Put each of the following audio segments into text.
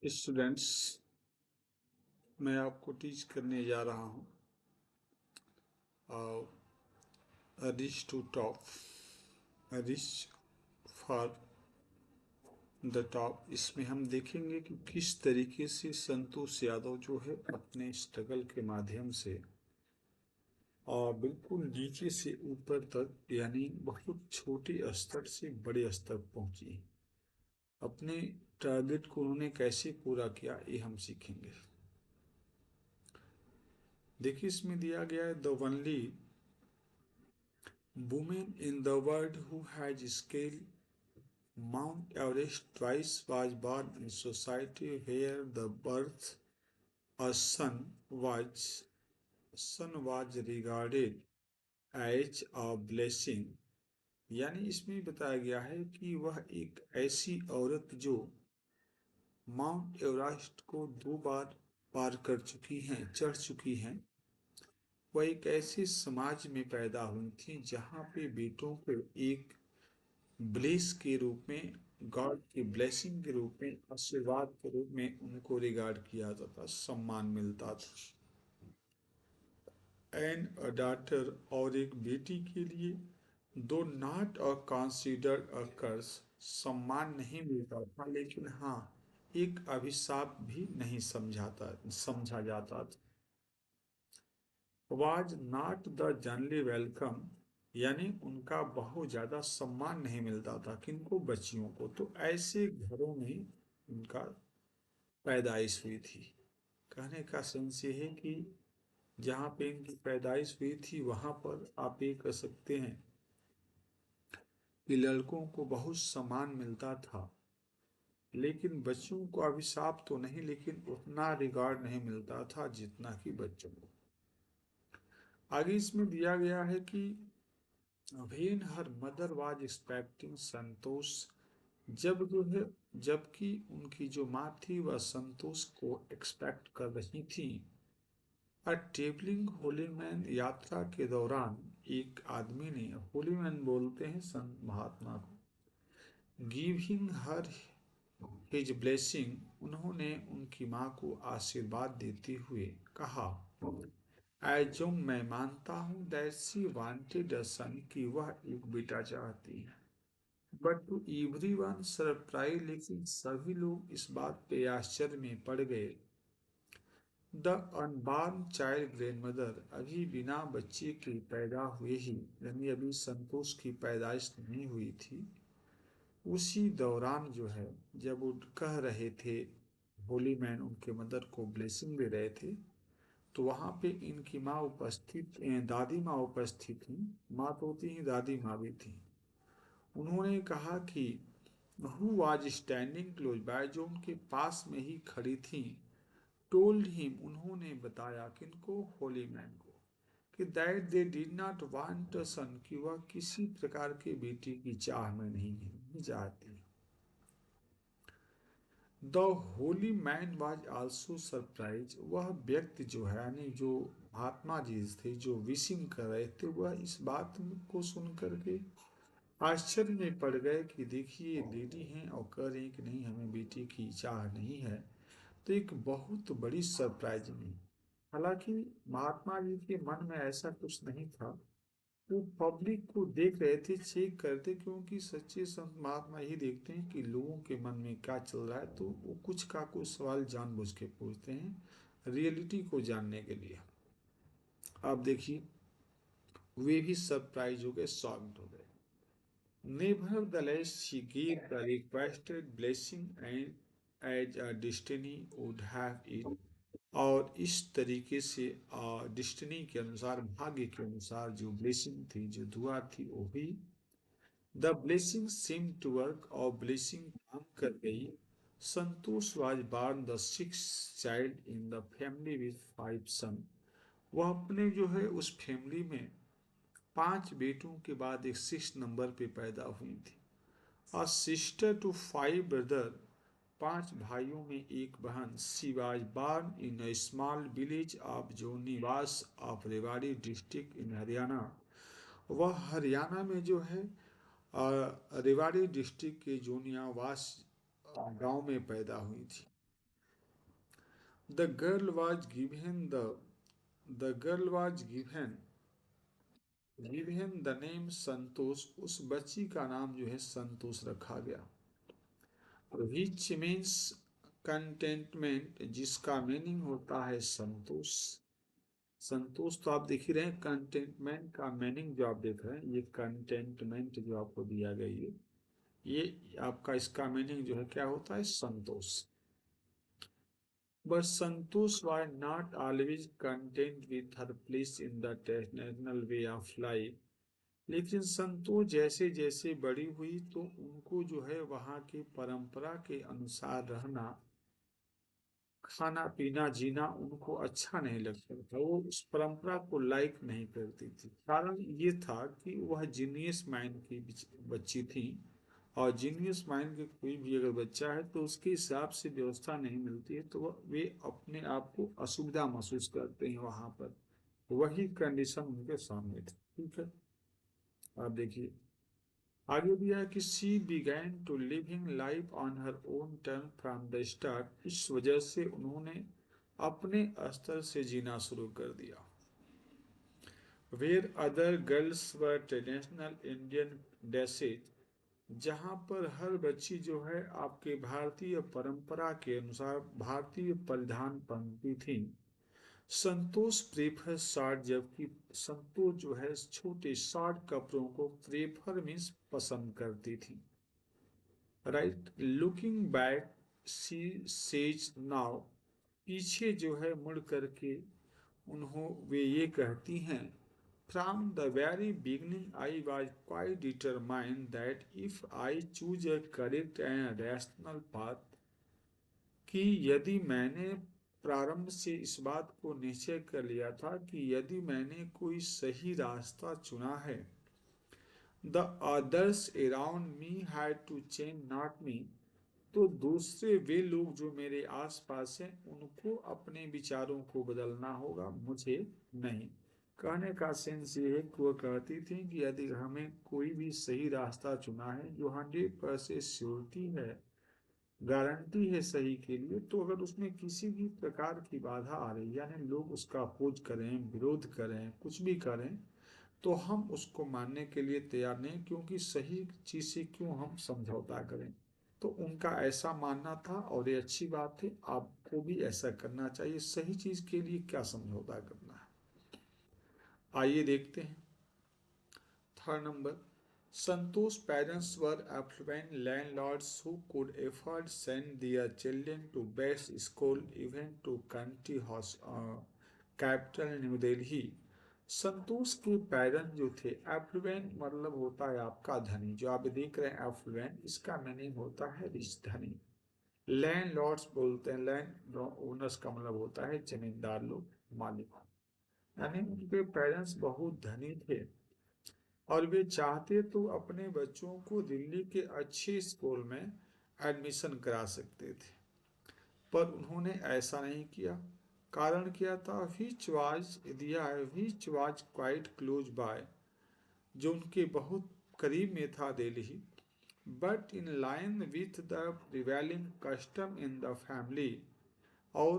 Students, मैं आपको teach करने जा रहा हूँ reach to top, reach for the top. इसमें हम देखेंगे कि किस तरीके से संतोष यादव जो है अपने स्ट्रगल के माध्यम से और बिल्कुल नीचे से ऊपर तक, यानी बहुत छोटे स्तर से बड़े स्तर पहुंची। अपने टारगेट को उन्होंने कैसे पूरा किया, ये हम सीखेंगे। देखिए, इसमें दिया गया है the only woman in the world who had scaled Mount Everest twice was born in a society where the birth of son was regarded as a blessing। यानी इसमें बताया गया है कि वह एक ऐसी औरत जो माउंट एवरेस्ट को 2 बार पार कर चुकी हैं, चढ़ चुकी हैं, वह एक ऐसे समाज में पैदा हुई थी जहाँ पे बेटों को एक ब्लेस के रूप में, गॉड की ब्लेसिंग के रूप में, आशीर्वाद के रूप में उनको रिगार्ड किया जाता, सम्मान मिलता था। एन अ डॉटर, और एक बेटी के लिए दो नॉट अ कंसीडर्ड अ कर्स, सम्मान नहीं मिलता था, लेकिन हाँ, एक अभिशाप भी नहीं समझा जाता था। Was not the generally welcome, यानी उनका बहुत ज्यादा सम्मान नहीं मिलता था। किनको? बच्चियों को। तो ऐसे घरों में उनका पैदाइश हुई थी। कहने का सेंस ये है कि जहाँ पे इनकी पैदाइश हुई थी वहां पर आप ये कह सकते हैं कि लड़कों को बहुत सम्मान मिलता था, लेकिन बच्चों को अभिशाप तो नहीं, लेकिन उतना रिगार्ड नहीं मिलता था जितना कि बच्चों को। आगे इसमें दिया गया है कि When her mother was expecting संतोष, जब जो है, जबकि उनकी जो माँ थी वह संतोष को एक्सपेक्ट कर रही थी। अ ट्रेवलिंग होलीमैन, यात्रा के दौरान एक आदमी ने, होलीमैन बोलते हैं संत महात्मा को, गिविंग हर हिज ब्लेसिंग, उन्होंने उनकी माँ को आशीर्वाद देते हुए कहा, जो मैं मानता हूँ that she wanted a son, कि वह एक बेटा चाहती है। But to everyone surprise, लेकिन सभी लोग इस बात पे आश्चर्य में पड़ गए। द अनबॉर्न चाइल्ड ग्रैंडमदर, अभी बिना बच्चे के पैदा हुए ही, यानी अभी संतोष की पैदाइश नहीं हुई थी, उसी दौरान जो है, जब वो कह रहे थे, होली मैन उनके मदर को ब्लेसिंग दे रहे थे, तो वहां पे इनकी माँ उपस्थित, दादी माँ उपस्थित थी। माँ तो होती ही, दादी माँ भी थी। उन्होंने कहा कि who was standing close by, जो उनके पास में ही खड़ी थी, टोल्ड हिम, उन्होंने बताया किनको? होली मैन को, कि that they did not want a son, कि वह किसी प्रकार के बेटी की चाह में नहीं है, नहीं चाहती। The Holi man was also surprise, वह व्यक्ति जो है, यानी जो महात्मा जी थे जो विशिंग कर रहे थे, वह इस बात को सुन करके आश्चर्य में पड़ गए कि देखिए, लेडी हैं और कह रही कि नहीं, हमें बेटी की चाह नहीं है। तो एक बहुत बड़ी सरप्राइज नहीं। हालांकि महात्मा जी के मन में ऐसा कुछ नहीं था। वो पब्लिक को देख रहे थे, चेक करते, क्योंकि सच्चे संत महात्मा ही देखते हैं कि लोगों के मन में क्या चल रहा है, तो वो कुछ का कुछ सवाल जानबूझ के पूछते हैं, रियलिटी को जानने के लिए। आप देखिए, वे भी सरप्राइज हो गए, शॉक्ड हो गए। Nevertheless, she gave the requested blessing and as a destiny would have it, और इस तरीके से डिस्टिनी के अनुसार, भाग्य के अनुसार जो ब्लेसिंग थी, जो दुआ थी, वो भी, the blessing seem to work, और ब्लेसिंग काम कर गई। Santosh was born the six child in the family with 5 son, वह अपने जो है उस फैमिली में 5 बेटों के बाद एक 6 नंबर पे पैदा हुई थी। A sister to 5 brothers, 5 भाइयों में एक बहन। She was born in a small village of जो निवास of Rewari district in Haryana, वह हरियाणा में जो है रेवाड़ी डिस्ट्रिक्ट के जोनियावास गांव में पैदा हुई थी। The girl was given the girl was given the name संतोष, उस बच्ची का नाम जो है संतोष रखा गया। which means contentment, जिसका मीनिंग होता है संतोष। संतोष तो आप देख ही रहे हैं, कंटेंटमेंट का मीनिंग जो आप देख रहे हैं, ये कंटेंटमेंट जो आपको दिया गया है, ये आपका इसका मीनिंग जो है क्या होता है, Santosh. But Santosh was not always content with her place in the traditional way of life. लेकिन संतोष जैसे जैसे बड़ी हुई तो उनको जो है वहाँ की परंपरा के अनुसार रहना, खाना पीना जीना उनको अच्छा नहीं लगता था। वो उस परंपरा को लाइक नहीं करती थी। कारण ये था कि वह जीनियस माइंड की बच्ची थी, और जीनियस माइंड के कोई भी अगर बच्चा है तो उसके हिसाब से व्यवस्था नहीं मिलती है तो वे अपने आप को असुविधा महसूस करते हैं वहां पर। वही कंडीशन उनके सामने थी। ठीक है, आप देखिए आगे दिया है कि she began to living life on her own term from the start. इस वजह से उन्होंने अपने स्तर से जीना शुरू कर दिया। Where other girls were traditional Indian dresses, जहाँ पर हर बच्ची जो है आपके भारतीय परंपरा के अनुसार भारतीय परिधान पहनती थी। संतोष प्रेफर शॉर्ट, जबकि संतोष जो है छोटे शॉर्ट कपड़ों को प्रेफर मीन्स पसंद करती थी। Right, looking back she says now, पीछे जो है मुड़ करके वे ये कहती हैं, from the very beginning I was quite determined that if I choose a correct and rational path, कि यदि मैंने प्रारंभ से इस बात को निश्चय कर लिया था कि यदि मैंने कोई सही रास्ता चुना है, the others around me had to change not me, तो दूसरे वे लोग जो मेरे आसपास हैं उनको अपने विचारों को बदलना होगा, मुझे नहीं। कहने का सेंस ये है कि वो कहती थी कि यदि हमें कोई भी सही रास्ता चुना है जो 100% श्योरिटी है, गारंटी है सही के लिए, तो अगर उसमें किसी भी प्रकार की बाधा आ रही यानी लोग उसका अपोज करें, विरोध करें, कुछ भी करें, तो हम उसको मानने के लिए तैयार नहीं, क्योंकि सही चीज से क्यों हम समझौता करें। तो उनका ऐसा मानना था और ये अच्छी बात है, आपको भी ऐसा करना चाहिए। सही चीज के लिए क्या समझौता करना है। आइए देखते हैं third number. Santosh parents were affluent landlords who could afford send their children to best school, even to country capital New Delhi. Santosh के पेरेंट जो थे, एफ्लुएंट मतलब होता है आपका धनी, जो आप देख रहे हैं एफ्लुएंट, इसका मीनिंग होता है रिच, धनी। लैंड लॉर्ड्स बोलते हैं, लैंड ओनर्स का मतलब होता है जमींदार लोग, मालिक। यानी उनके पेरेंट्स बहुत धनी थे और वे चाहते तो अपने बच्चों को दिल्ली के अच्छे स्कूल में एडमिशन करा सकते थे, पर उन्होंने ऐसा नहीं किया। कारण क्या था, which was quite close by, जो उनके बहुत करीब में था Delhi, but in line with the prevailing custom in the family, और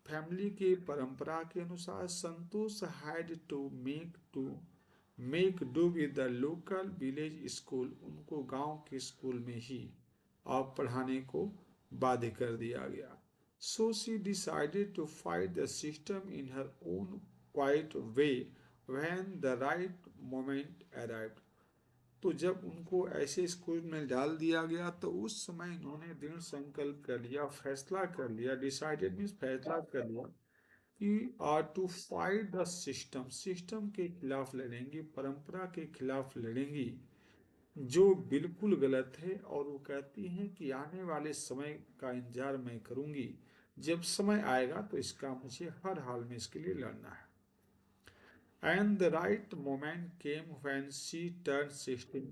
फैमिली के परंपरा के अनुसार Santosh had to make do with the local village school, उनको गांव के स्कूल में ही आप पढ़ाने को बाध्य कर दिया गया। So she decided to fight the system in her own quiet way when the right moment arrived. तो जब उनको ऐसे स्कूल में डाल दिया गया तो उस समय इन्होंने दृढ़ संकल्प कर लिया, फैसला कर लिया, डिसाइडेड मीन्स फैसला कर लिया कि are to fight the system, system के खिलाफ लड़ेंगी, परंपरा के खिलाफ लड़ेंगी जो बिल्कुल गलत है। और वो कहती हैं कि आने वाले समय का इंतजार मैं करूंगी, जब समय आएगा तो इसका मुझे हर हाल में इसके लिए लड़ना है। And the right moment came when she turn 16,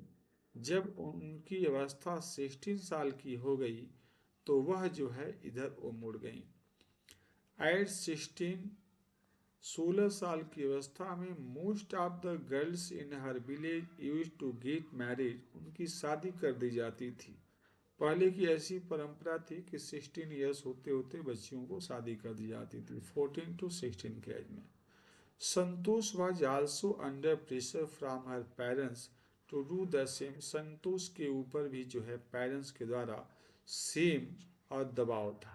जब उनकी अवस्था 16 साल की हो गई तो वह जो है इधर वो मुड़ गई। एट 16, 16 साल की अवस्था में most of the girls in her village used to get marriage, उनकी शादी कर दी जाती थी। पहले की ऐसी परंपरा थी कि 16 ईयर्स होते होते बच्चियों को शादी कर दी जाती थी, 14 to 16 के एज में। संतोष was also under pressure from her parents to do the same। संतोष के ऊपर भी जो है पेरेंट्स के द्वारा सेम और दबाव था।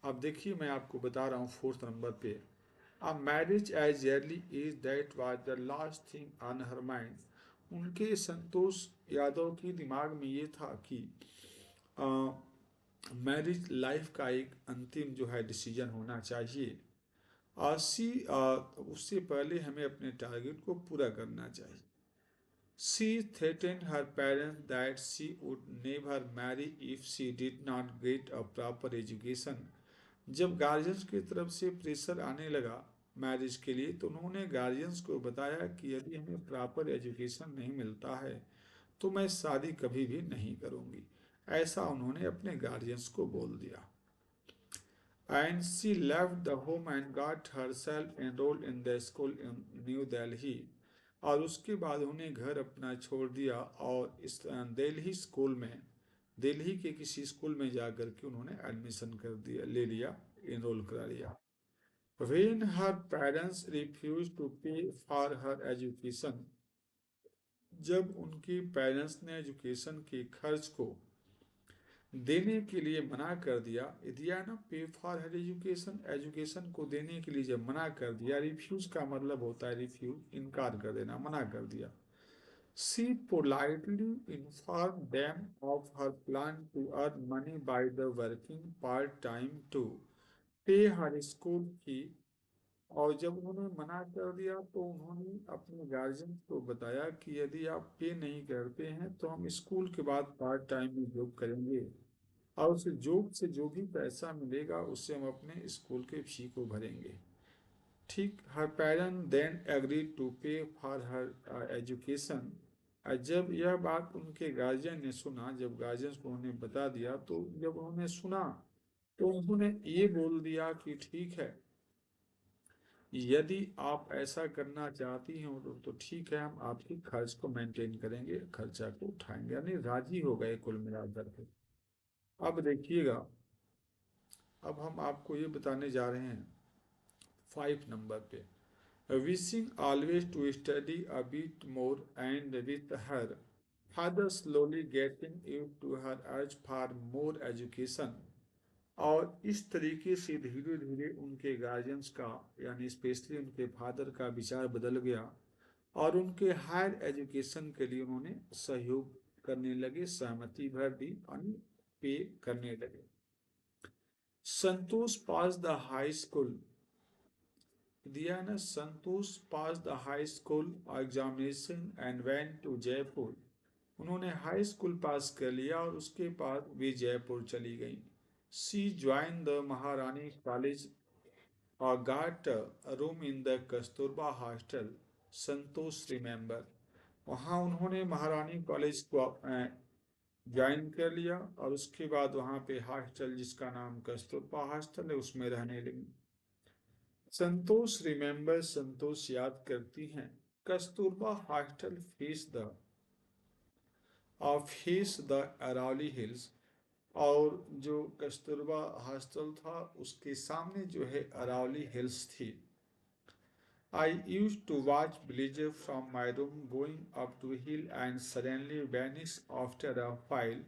अब देखिए मैं आपको बता रहा हूँ 4th नंबर पे, a marriage age early age that was the last thing on her mind. उनके संतोष यादव के दिमाग में ये था कि मैरिज लाइफ का एक अंतिम जो है डिसीजन होना चाहिए, सी उससे पहले हमें अपने टारगेट को पूरा करना चाहिए। She threatened her parents that she would never marry if she did not get a proper education। जब गार्जियंस की तरफ से प्रेशर आने लगा मैरिज के लिए, तो उन्होंने गार्जियंस को बताया कि यदि हमें प्रॉपर एजुकेशन नहीं मिलता है तो मैं शादी कभी भी नहीं करूंगी। ऐसा उन्होंने अपने गार्जियंस को बोल दिया। And she left the home and got herself enrolled in the school in New Delhi। और उसके बाद उन्हें घर अपना छोड़ दिया और इस दिल्ली स्कूल में, दिल्ली के किसी स्कूल में जाकर के उन्होंने एडमिशन कर दिया, ले लिया, इनरोल करा लिया। When her parents refused to pay for her education, जब उनके पेरेंट्स ने एजुकेशन के खर्च को देने के लिए मना कर दिया, दिया ना, पे फॉर हर एजुकेशन, एजुकेशन को देने के लिए जब मना कर दिया, रिफ्यूज का मतलब होता है रिफ्यूज, इनकार कर देना, मना कर दिया। She politely informed them of her plan to earn money by the working part time to pay her school fee। और जब उन्होंने मना कर दिया तो उन्होंने अपने गार्जियन को बताया कि यदि आप पे नहीं करते हैं तो हम स्कूल के बाद पार्ट टाइम में जॉब करेंगे और उस जॉब से जो भी पैसा मिलेगा उससे हम अपने स्कूल के फी को भरेंगे। ठीक, हर पेरेंट देन एग्री टू पे फॉर हर एजुकेशन। जब यह बात उनके गार्जियन ने सुना, जब गार्जियन को उन्हें बता दिया, तो जब उन्होंने सुना तो उन्होंने ये बोल दिया कि ठीक है, यदि आप ऐसा करना चाहती हैं तो ठीक है, हम आपके खर्च को मेंटेन करेंगे, खर्चा को उठाएंगे, यानी राजी हो गए कुल मिलाकर के। अब देखिएगा, अब हम आपको ये बताने जा रहे हैं 5 नंबर पे, wishing always to study a bit more and with her father slowly getting used to her urge for more education। और इस तरीके से धीरे धीरे उनके गार्जियंस का, यानी स्पेशली उनके फादर का विचार बदल गया और उनके हायर एजुकेशन के लिए उन्होंने सहयोग करने लगे, सहमति भर दी, यानी पे करने लगे। Santosh pass the high school, दिया ना, Santosh pass the high school examination and went to Jaipur. उन्होंने हाई स्कूल पास कर लिया और उसके बाद वे जयपुर चली गई। She join the Maharani college और got room in the Kasturba hostel. Santosh remember, वहाँ उन्होंने महारानी कॉलेज को ज्वाइन कर लिया और उसके बाद वहाँ पे हॉस्टल जिसका नाम कस्तूरबा हॉस्टल है उसमें रहने लगी। संतोष रिमेंबर, संतोष याद करती हैं, Kasturba hostel face the Aravali hills. और जो कस्तूरबा हॉस्टल था उसके सामने जो है अरावली हिल्स थी। I used to watch villager from my room going up to hill and suddenly vanish after a while।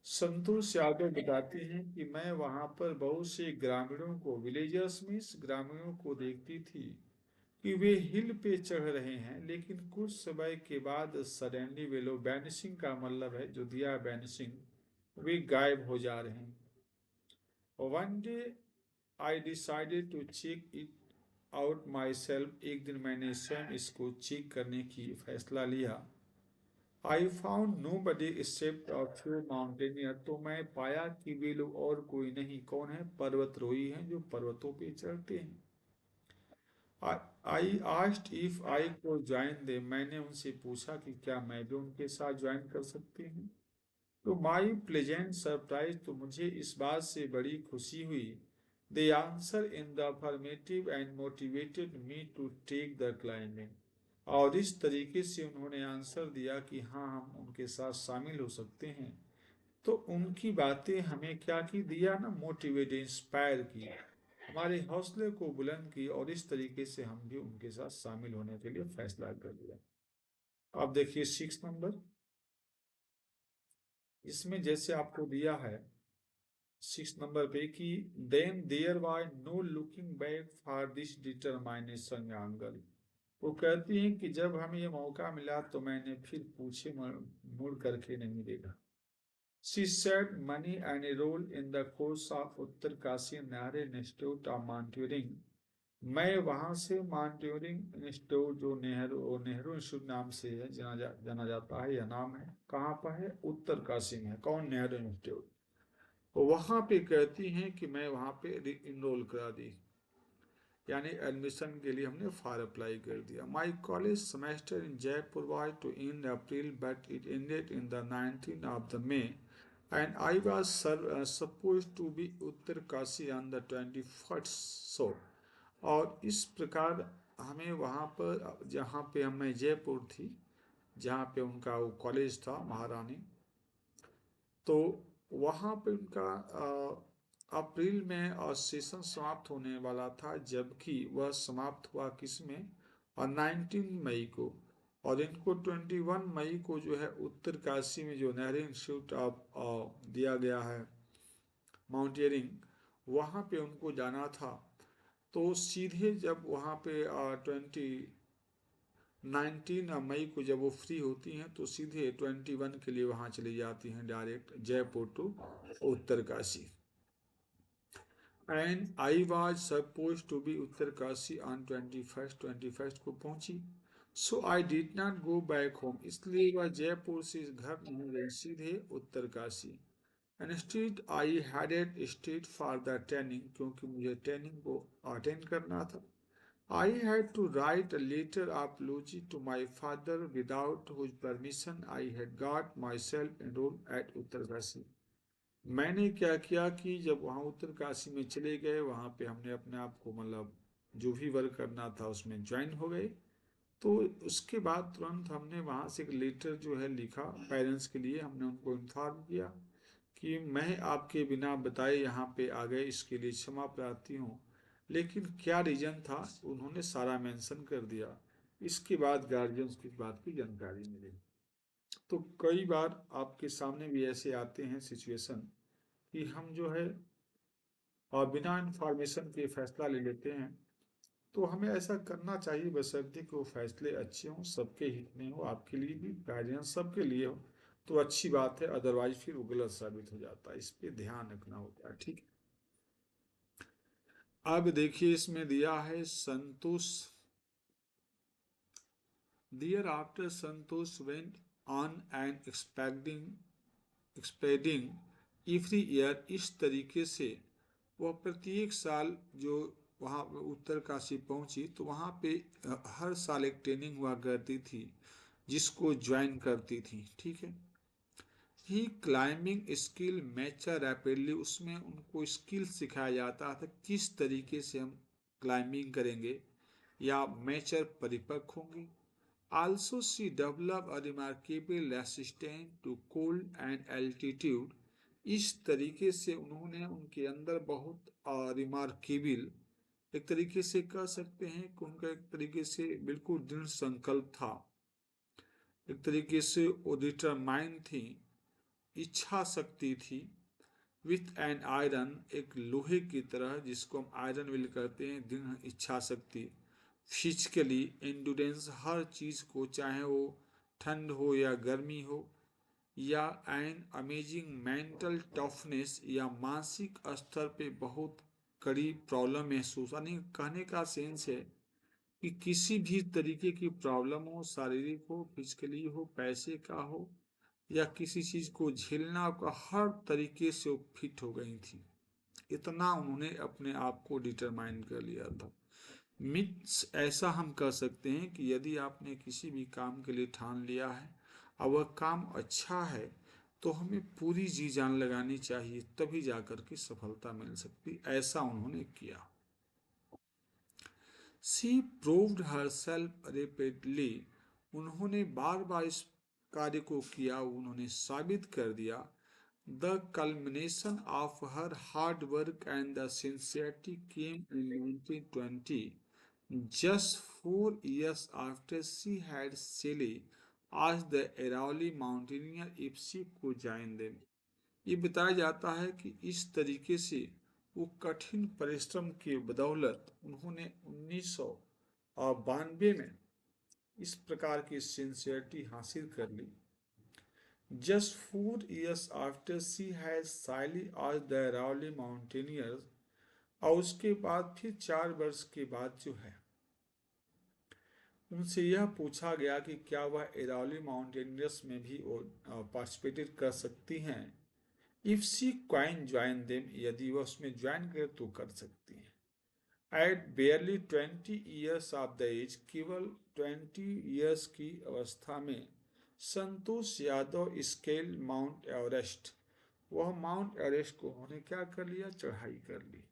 Santosh Yadav बताते हैं कि मैं वहां पर बहुत से ग्रामीणों को, विलेजर्स मीन्स ग्रामीणों को देखती थी कि वे हिल पे चढ़ रहे हैं, लेकिन कुछ समय के बाद सडनली वे लोग, वैनिशिंग का मतलब है जो दिया वैनिशिंग, वे गायब हो जा रहे हैं। One day I decided to check it out myself. एक दिन मैंने स्वयं इसको चेक करने की फैसला लिया। I found nobody except a few mountaineer. तो मैं पाया कि वे लोग और कोई नहीं, कौन है, पर्वतरोही हैं जो पर्वतों पे चढ़ते हैं। आई आस्क्ड इफ आई को ज्वाइन दे। मैंने उनसे पूछा कि क्या मैं भी उनके साथ ज्वाइन कर सकती हूँ। तो माई प्लेजेंट सरप्राइज, तो मुझे इस बात से बड़ी खुशी हुई। They answer in the affirmative and motivated me to take the climbing. और इस तरीके से उन्होंने आंसर दिया कि हाँ हम उनके साथ शामिल हो सकते हैं। तो उनकी बातें हमें क्या की दिया ना, मोटिवेट, इंस्पायर की, हमारे हौसले को बुलंद की, और इस तरीके से हम भी उनके साथ शामिल होने के लिए फैसला कर लिया। अब देखिए 6 नंबर, इसमें जैसे आपको दिया है 6 नंबर पे कि then there was no looking back for this determination angle. वो कहती हैं कि जब हमें ये मौका मिला तो मैंने फिर पूछे मुड़ करके नहीं देखा। She said money and a role in the course of Uttarkashi नारे इंस्टीट्यूट ऑफ माउंटेनियरिंग। मैं वहां से माउंटेनियरिंग इंस्टीट्यूट जो नेहरू इंस्टीट्यूट नाम से है जाना जाता है, यह नाम है, कहाँ पर है, उत्तरकाशी में है। कौन, नेहरू इंस्टीट्यूट। वहां पे कहती हैं कि मैं वहां पे इनरोल करा दी, यानी एडमिशन के लिए हमने फॉर अप्लाई कर दिया। My college semester in Jaipur was to in April but it ended in the 19 of the May and I was suppose to be Uttarkashi on the 21st। So, और इस प्रकार हमें वहाँ पर, जहाँ पे हमें जयपुर थी, जहाँ पे उनका वो कॉलेज था महारानी, तो वहाँ पे उनका अप्रैल में और सेशन समाप्त होने वाला था, जबकि वह समाप्त हुआ किस में, और 19 मई को। और इनको 21 मई को जो है उत्तरकाशी में जो नेहरू इंस्टीट्यूट ऑफ दिया गया है माउंटेनियरिंग, वहाँ पे उनको जाना था। तो सीधे जब वहाँ पे 19 मई को जब वो फ्री होती हैं तो सीधे 21 के लिए वहाँ चली जाती हैं, direct Jaipur to Uttarkashi. And I was suppose to be Uttarkashi on 21st को पहुंची। So I did not go back home, इसलिए वह जयपुर से घर नहीं गई, सीधे Uttarkashi. And street I headed state for the training, क्योंकि मुझे ट्रेनिंग को अटेंड करना था। I had to write a letter of apology to my father without whose permission I had got myself enrolled at Uttarkashi. मैंने क्या किया कि जब वहाँ उत्तरकाशी में चले गए, वहाँ पे हमने अपने आप को, मतलब जो भी वर्क करना था उसमें ज्वाइन हो गए। तो उसके बाद तुरंत हमने वहाँ से एक लेटर जो है लिखा पेरेंट्स के लिए, हमने उनको इन्फॉर्म किया कि मैं आपके बिना बताए यहाँ पे आ गए, इसके लिए क्षमा प्रार्थी हूँ। लेकिन क्या रीजन था उन्होंने सारा मेंशन कर दिया। इसके बाद गार्जियंस की बात की जानकारी मिली। तो कई बार आपके सामने भी ऐसे आते हैं सिचुएशन कि हम जो है और बिना इंफॉर्मेशन के फैसला ले लेते हैं। तो हमें ऐसा करना चाहिए बशर्ते कि वो फैसले अच्छे हों, सबके हित में हो, आपके लिए भी, गार्जियन सबके लिए हो, तो अच्छी बात है, अदरवाइज फिर वो गलत साबित हो जाता है। इस पे ध्यान रखना होता है, ठीक है। अब देखिए इसमें दिया है संतोष। Dear after Santosh went on and expanding every year, इस तरीके से वह प्रत्येक साल जो वहाँ उत्तरकाशी पहुंची तो वहाँ पे हर साल एक ट्रेनिंग हुआ करती थी जिसको ज्वाइन करती थी, ठीक है। ही क्लाइंबिंग स्किल मैचर रैपिडली, उसमें उनको स्किल सिखाया जाता था किस तरीके से हम क्लाइंबिंग करेंगे या मैचर परिपक्व होंगे। Also, she developed a remarkable resistance to cold and altitude। इस तरीके से उन्होंने उनके अंदर बहुत रिमार्केबल, एक तरीके से कह सकते हैं कि उनका एक तरीके से बिल्कुल दृढ़ संकल्प था, एक तरीके से वो डिटरमाइन थी, इच्छा शक्ति थी। विथ एन आयरन, एक लोहे की तरह जिसको हम आयरन विल कहते हैं, दृढ़ इच्छा शक्ति। फिजिकली एंडुरेंस, हर चीज को, चाहे वो ठंड हो या गर्मी हो, या एन अमेजिंग मेंटल टफनेस, या मानसिक स्तर पे बहुत कड़ी प्रॉब्लम महसूस, यानी कहने का सेंस है कि किसी भी तरीके की प्रॉब्लम हो, शारीरिक हो, फिजिकली हो, पैसे का हो, या किसी चीज को झेलना का, हर तरीके से वो फिट हो गई थी। इतना उन्होंने अपने आप को डिटरमाइन कर लिया था। मीन्स ऐसा हम कह सकते हैं कि यदि आपने किसी भी काम के लिए ठान लिया है और वह काम अच्छा है तो हमें पूरी जी जान लगानी चाहिए, तभी जाकर के सफलता मिल सकती। ऐसा उन्होंने किया। शी प्रूव्ड हरसेल्फ रिपीटली, उन्होंने बार बार इस कार्य को किया, उन्होंने साबित कर दिया। The culmination of her hard work and the sincerity came in 1920, just 4 years after she had Shelley asked the Aravalli mountaineer if she could join them। ये बताया जाता है कि इस तरीके से वो कठिन परिश्रम की बदौलत उन्होंने 1992 में इस प्रकार की सिंसियरिटी हासिल कर ली। Just 4 years after she had shyly asked the Aravalli mountaineers, और उसके बाद फिर 4 वर्ष के बाद जो है उनसे यह पूछा गया कि क्या वह एरावली माउंटेनियर्स में भी पार्टिसिपेट कर सकती हैं। If she coin join them, यदि वह उसमें ज्वाइन करे तो कर सकती हैं। At barely 20 years of the age, केवल 20 years की अवस्था में Santosh Yadav scale Mount Everest, वह माउंट एवरेस्ट को उन्होंने क्या कर लिया, चढ़ाई कर ली।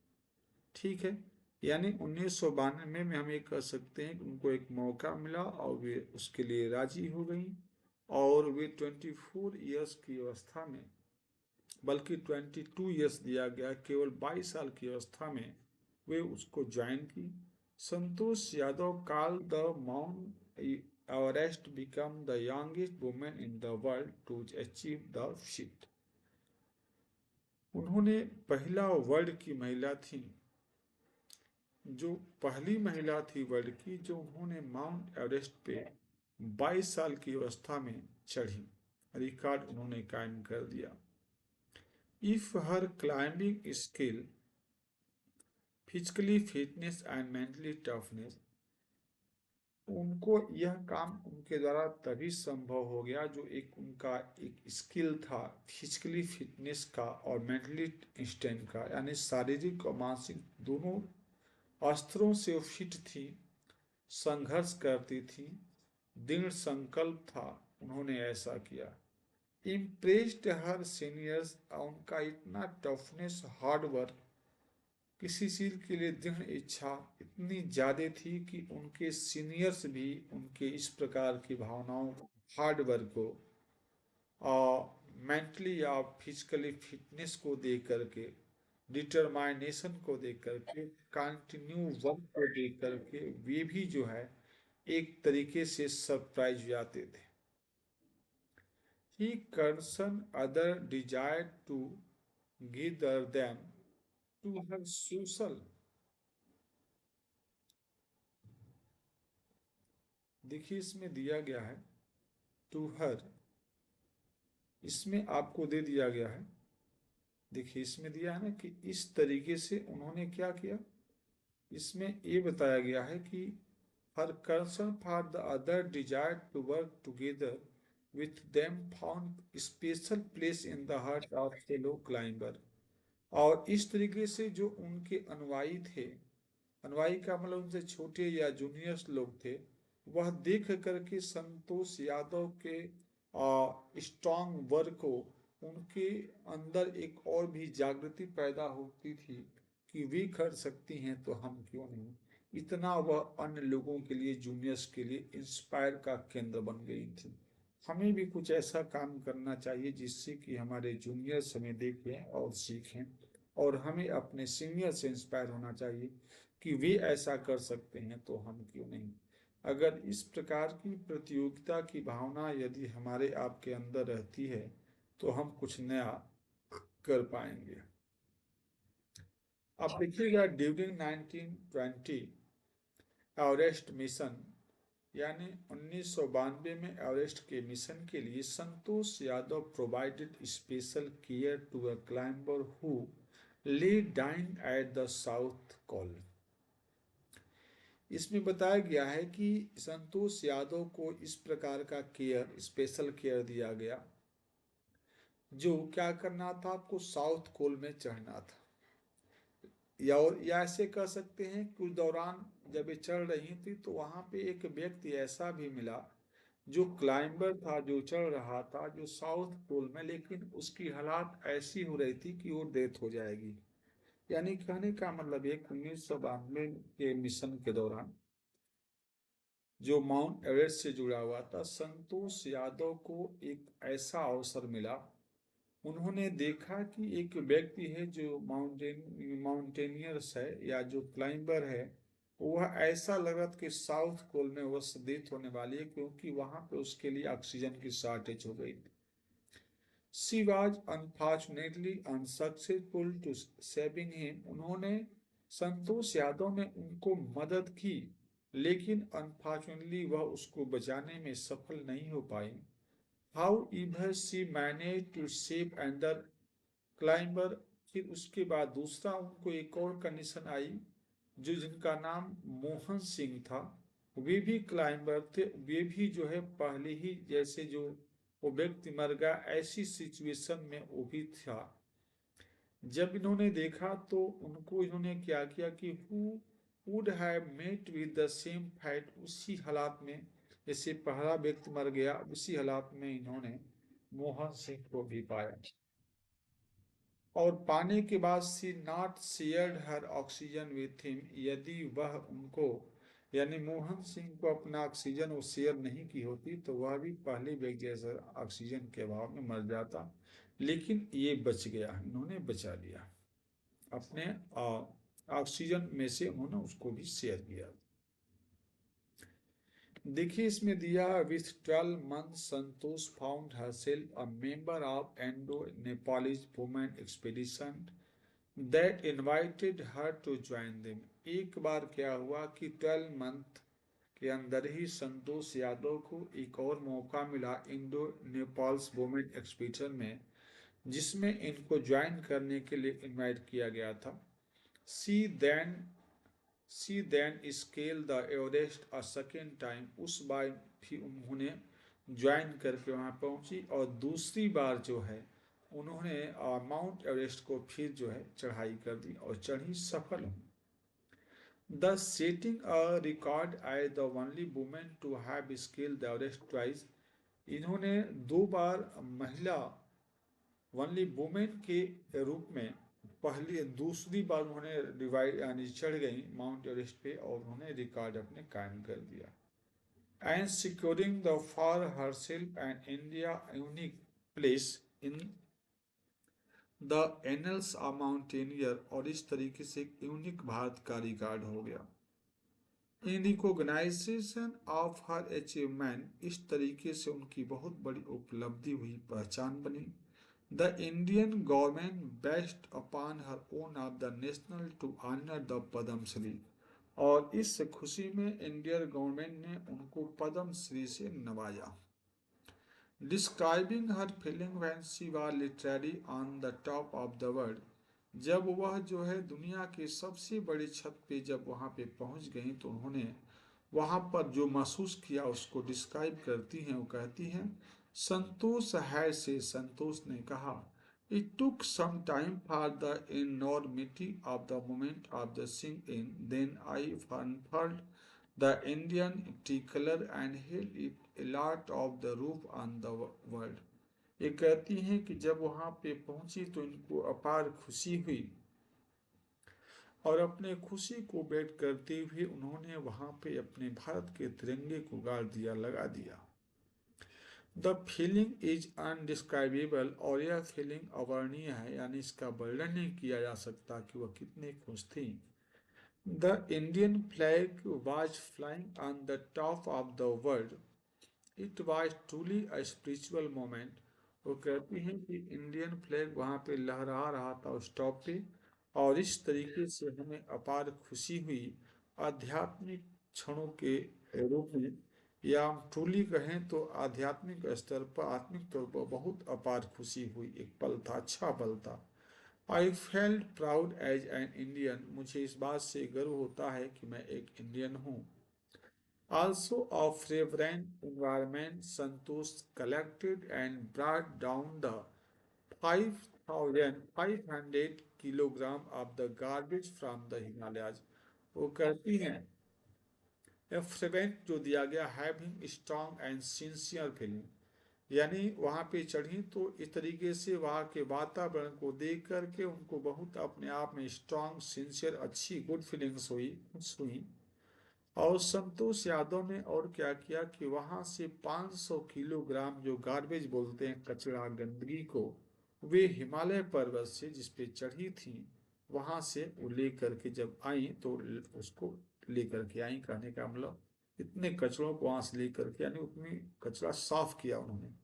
ठीक है, यानी 1992 में हम ये कह सकते हैं कि उनको एक मौका मिला और वे उसके लिए राजी हो गई, और वे 24 इयर्स की अवस्था में, बल्कि 22 इयर्स दिया गया, केवल 22 साल की अवस्था में वे उसको ज्वाइन की। Santosh Yadav call the Mount Everest become the youngest women in the world to achieve the feat. उन्होंने पहला वर्ल्ड की महिला थी, जो पहली महिला थी वर्ल्ड की, जो उन्होंने माउंट एवरेस्ट पे 22 साल की अवस्था में चढ़ी, रिकॉर्ड उन्होंने कायम कर दिया। If her climbing skill, physically fitness and mentally toughness, उनको यह काम उनके द्वारा तभी संभव हो गया जो एक उनका एक स्किल था फिजिकली फिटनेस का और मेंटली स्ट्रेंथ का, यानी शारीरिक और मानसिक दोनों अस्त्रों से वो फिट थी, संघर्ष करती थी, दृढ़ संकल्प था, उन्होंने ऐसा किया। इम्प्रेस्ड हर सीनियर्स, उनका इतना टफनेस, हार्ड वर्क, किसी चीज के लिए दृढ़ इच्छा इतनी ज्यादा थी कि उनके सीनियर्स भी उनके इस प्रकार की भावनाओं, हार्ड वर्क को और मेंटली या फिजिकली फिटनेस को देख करके, डिटरमाइनेशन को देख करके, कंटिन्यू वर्क को देख करके वे भी जो है एक तरीके से सरप्राइज हो जाते थे। He concern other desire to gather them to her social, देखिए इसमें दिया गया है टू हर, इसमें आपको दे दिया गया है, देखिए इसमें दिया है ना कि इस तरीके से उन्होंने क्या किया, इसमें ये बताया गया है कि हर concern for the other desired to work together with them found special place in the heart of fellow climber। और इस तरीके से जो उनके अनुयायी थे, अनुयायी का मतलब उनसे छोटे या जूनियर्स लोग थे, वह देख करके संतोष यादव के स्ट्रॉन्ग वर्क को उनके अंदर एक और भी जागृति पैदा होती थी कि वे कर सकती हैं तो हम क्यों नहीं। इतना वह अन्य लोगों के लिए, जूनियर्स के लिए इंस्पायर का केंद्र बन गई थी। हमें भी कुछ ऐसा काम करना चाहिए जिससे कि हमारे जूनियर्स हमें देखें और सीखें, और हमें अपने सीनियर से इंस्पायर होना चाहिए कि वे ऐसा कर सकते हैं तो हम क्यों नहीं। अगर इस प्रकार की प्रतियोगिता की भावना यदि हमारे आपके अंदर रहती है तो हम कुछ नया कर पाएंगे। अब देखिएगा, ड्यूरिंग 1920 एवरेस्ट मिशन, यानी 1992 में एवरेस्ट के मिशन के लिए Santosh Yadav provided special care to a climber who lay dying at the South Col. इसमें बताया गया है कि संतोष यादव को इस प्रकार का केयर, स्पेशल केयर दिया गया, जो क्या करना था, आपको साउथ कोल में चढ़ना था, या ऐसे कह सकते हैं कि उस दौरान जब ये चढ़ रही थी तो वहां पे एक व्यक्ति ऐसा भी मिला जो क्लाइंबर था, जो चढ़ रहा था, जो साउथ पोल में, लेकिन उसकी हालात ऐसी हो रही थी कि वो डेथ हो जाएगी। यानी कहने का मतलब एक 1992 के मिशन के दौरान जो माउंट एवरेस्ट से जुड़ा हुआ था। संतोष यादव को एक ऐसा अवसर मिला, उन्होंने देखा कि एक व्यक्ति है जो माउंटेनियर्स है या जो क्लाइंबर है, वह ऐसा लग रहा था कि साउथ पोल में वह डेथ होने वाली है, क्योंकि वहां पे उसके लिए ऑक्सीजन की शॉर्टेज हो गई थी। She was unfortunately unsuccessful to saving him. उन्होंने, संतोष यादव ने उनको मदद की, लेकिन अनफॉर्चुनेटली वह उसको बचाने में सफल नहीं हो पाई। However, she managed to save another climber. फिर उसके बाद दूसरा उनको एक और कंडीशन आई, जो जिनका नाम मोहन सिंह था। वे भी क्लाइंबर थे, वे भी जो है पहले ही जैसे जो वो व्यक्ति मर गया ऐसी सिचुएशन में वो भी था। जब इन्होंने देखा तो उनको इन्होंने क्या किया कि who would have met with the same fight, उसी हालात में जैसे पहला व्यक्ति मर गया उसी हालात में इन्होंने मोहन सिंह को भी पाया। और पाने के बाद she not shared her oxygen with him, यदि वह उनको यानी मोहन सिंह को अपना ऑक्सीजन वो शेयर नहीं की होती तो वह भी पहले व्यक्ति जैसा ऑक्सीजन के अभाव में मर जाता। लेकिन ये बच गया, इन्होंने बचा लिया अपने ऑक्सीजन में से, उन्होंने उसको भी शेयर किया। देखिए इसमें दिया, with 12 months Santosh found herself a member of Indo Nepalese women expedition that invited her to join them. एक बार क्या हुआ कि 12 मंथ के अंदर ही संतोष यादव को एक और मौका मिला इंडो नेपाल्स वुमेन एक्सपीडिशन में, जिसमें इनको ज्वाइन करने के लिए इनवाइट किया गया था। She then she then scale the Everest a second time, उस बार भी उन्होंने ज्वाइन करके वहां पहुंची और दूसरी बार जो है उन्होंने माउंट एवरेस्ट को फिर जो है चढ़ाई कर दी और चढ़ी, सफल हुई। The setting a record as the only women to have scale the Everest twice, इन्होंने दो बार महिला ओनली वुमेन के रूप में पहली दूसरी बार उन्होंने डिवाइड यानी चढ़ गई माउंट एवरेस्ट पे और उन्होंने रिकॉर्ड अपने कायम कर दिया। And securing the for herself and India unique place in the annuls of mountaineer, और इस तरीके से एक यूनिक भारत का रिकॉर्ड हो गया। इन रिकॉग्नाइजेशन ऑफ हर अचीवमेंट, इस तरीके से उनकी बहुत बड़ी उपलब्धि हुई, पहचान बनी। The Indian government based upon her own of the national to honor the Padma Shri, और इस खुशी में इंडियन गवर्नमेंट ने उनको पद्म श्री से नवाजा। Describing her feeling when she was literally on the top of the world, जब वह जो है दुनिया के सबसे बड़ी छत पे जब वहाँ पे पहुँच गई तो उन्होंने वहाँ पर जो महसूस किया उसको डिस्क्राइब करती हैं। वो कहती हैं, संतोष है से संतोष ने कहा, It took some time for the enormity of the moment of the sink in, then I unfurled the Indian tricolor and held it aloft of the roof on the world। ये कहती हैं कि जब वहाँ पे पहुंची तो इनको अपार खुशी हुई और अपने खुशी को व्यक्त करते हुए उन्होंने वहां पे अपने भारत के तिरंगे को गाड़ दिया, लगा दिया। द फीलिंग इज अनडिस्क्राइबेबल, और यह फीलिंग अवर्णीय है, यानी इसका वर्णन नहीं किया जा सकता कि वह कितने खुश थी। The Indian flag was flying on the top of the world, it was truly a spiritual moment. वो कहती हैं कि इंडियन फ्लैग वहाँ पे लहरा रहा था उस टॉप पे, और इस तरीके से हमें अपार खुशी हुई आध्यात्मिक क्षणों के रूप में, या हम ट्रूली कहें तो आध्यात्मिक स्तर पर आत्मिक तौर पर बहुत अपार खुशी हुई। एक पल था, अच्छा पल था। I felt proud as an Indian, मुझे इस बात से गर्व होता है कि मैं एक इंडियन हूँ। Also of reverent environment, Santosh collected and brought down the 5,500 kilogram of the garbage from the Himalayas। वो कहती हैं, फ्रेवेंट जो दिया गया, having strong and sincere feeling, यानी वहाँ पे चढ़ी तो इस तरीके से वहाँ के वातावरण को देख करके उनको बहुत अपने आप में स्ट्रॉन्ग, सिंसियर, अच्छी गुड फीलिंग्स हुई, खुश हुई। और संतोष यादव ने और क्या किया कि वहां से 500 किलोग्राम जो गार्बेज बोलते हैं, कचरा गंदगी को, वे हिमालय पर्वत से जिस पे चढ़ी थी वहां से वो लेकर के जब आई तो उसको लेकर के आई। कहने का मतलब इतने कचरों को वहां से लेकर के, यानी उतनी कचरा साफ किया उन्होंने।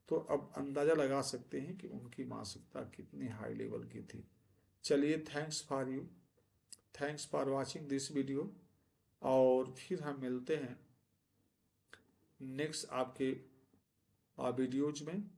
तो अब अंदाजा लगा सकते हैं कि उनकी मानसिकता कितनी हाई लेवल की थी। चलिए, thanks for watching this video. और फिर हम मिलते हैं नेक्स्ट आपके वीडियोज में।